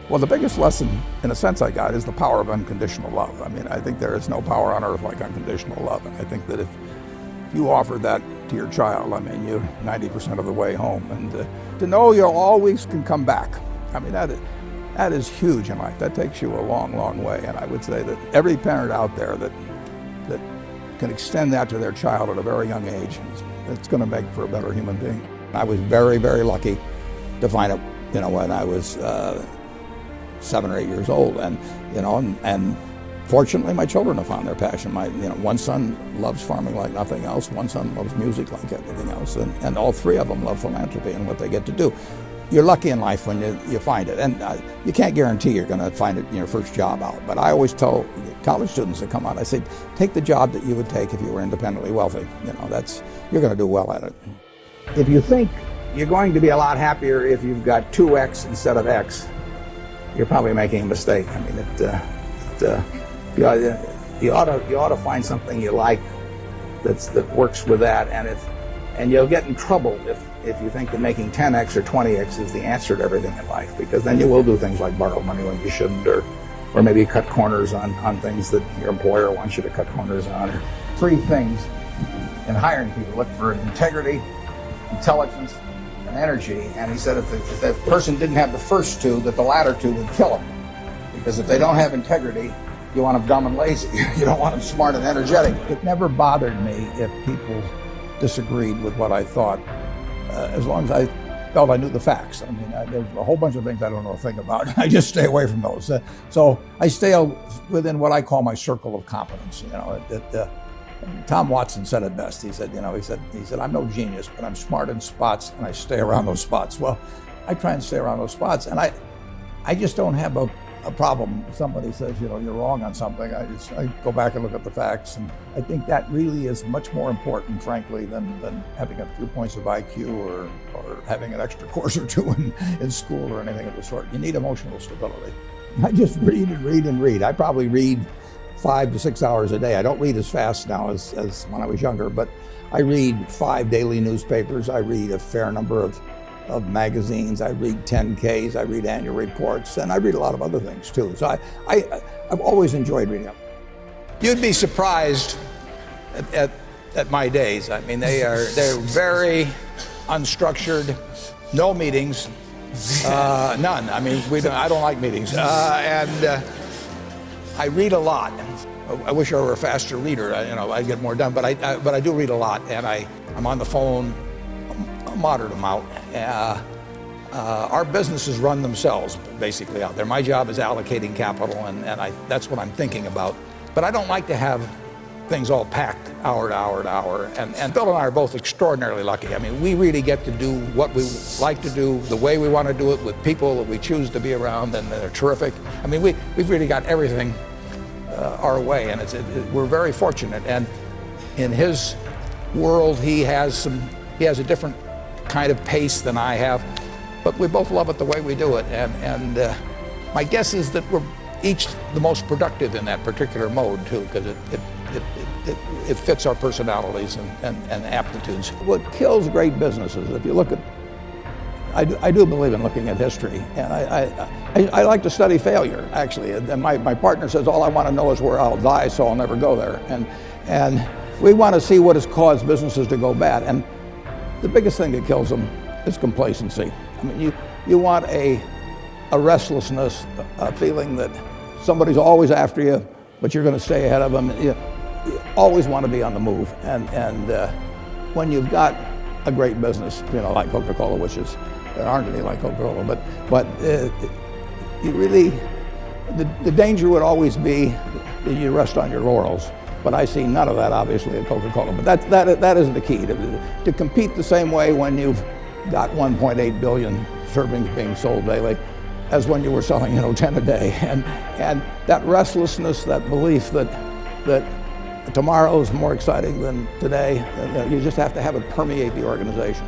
Well, the biggest lesson, in a sense, I got is the power of unconditional love. I mean, I think there is no power on earth like unconditional love. And I think that if you offer that to your child, I mean, you're 90% of the way home. And to know you always can come back, I mean, that is huge in life. That takes you a long, long way. And I would say that every parent out there that can extend that to their child at a very young age, it's going to make for a better human being. I was very, very lucky to find it, when I was 7 or 8 years old, and fortunately my children have found their passion. One son loves farming like nothing else, one son loves music like everything else, and all three of them love philanthropy and what they get to do. You're lucky in life when you find it, and you can't guarantee you're going to find it in your first job out, but I always tell college students that come out, I say, take the job that you would take if you were independently wealthy. You're going to do well at it. If you think you're going to be a lot happier if you've got 2X instead of X, you're probably making a mistake. I mean, you ought to find something you like that works with that, and you'll get in trouble if you think that making 10X or 20X is the answer to everything in life, because then you will do things like borrow money when you shouldn't, or maybe cut corners on things that your employer wants you to cut corners on. Three things in hiring people: look for integrity, intelligence, and energy. And he said if the person didn't have the first two, that the latter two would kill them. Because if they don't have integrity, you want them dumb and lazy. You don't want them smart and energetic. It never bothered me if people disagreed with what I thought, as long as I felt I knew the facts. I mean, there's a whole bunch of things I don't know a thing about. I just stay away from those. So I stay within what I call my circle of competence. Tom Watson said it best. He said, I'm no genius, but I'm smart in spots, and I stay around those spots. Well, I try and stay around those spots, and I just don't have a problem if somebody says, you're wrong on something. I go back and look at the facts, and I think that really is much more important, frankly, than having a few points of IQ or having an extra course or two in school or anything of the sort. You need emotional stability. I just read and read and read. I probably read 5 to 6 hours a day. I don't read as fast now as when I was younger, but I read 5 daily newspapers. I read a fair number of magazines. I read 10Ks. I read annual reports, and I read a lot of other things too. So I've always enjoyed reading. You'd be surprised at my days. I mean, they're very unstructured, no meetings, none. I mean, I don't like meetings, and I read a lot. I wish I were a faster reader. I'd get more done. But I do read a lot, and I'm on the phone a moderate amount. Our businesses run themselves basically out there. My job is allocating capital, and that's what I'm thinking about. But I don't like to have things all packed hour to hour to hour. And Bill and I are both extraordinarily lucky. I mean, we really get to do what we like to do, the way we want to do it, with people that we choose to be around, and they're terrific. I mean, we've really got everything our way, and we're very fortunate. And in his world, he has a different kind of pace than I have, but we both love it the way we do it. And my guess is that we're each the most productive in that particular mode too, because it fits our personalities and aptitudes. What kills great businesses, if you look at, I do believe in looking at history, and I like to study failure, actually. And my partner says, all I want to know is where I'll die, so I'll never go there. And we want to see what has caused businesses to go bad. And the biggest thing that kills them is complacency. I mean, you want a restlessness, a feeling that somebody's always after you, but you're going to stay ahead of them. You always want to be on the move. And when you've got a great business, like Coca-Cola, which is, there aren't any like Coca-Cola, but you really, the danger would always be that you rest on your laurels. But I see none of that, obviously, at Coca-Cola. But that is the key, to compete the same way when you've got 1.8 billion servings being sold daily as when you were selling 10 a day. And that restlessness, that belief that tomorrow is more exciting than today, you just have to have it permeate the organization.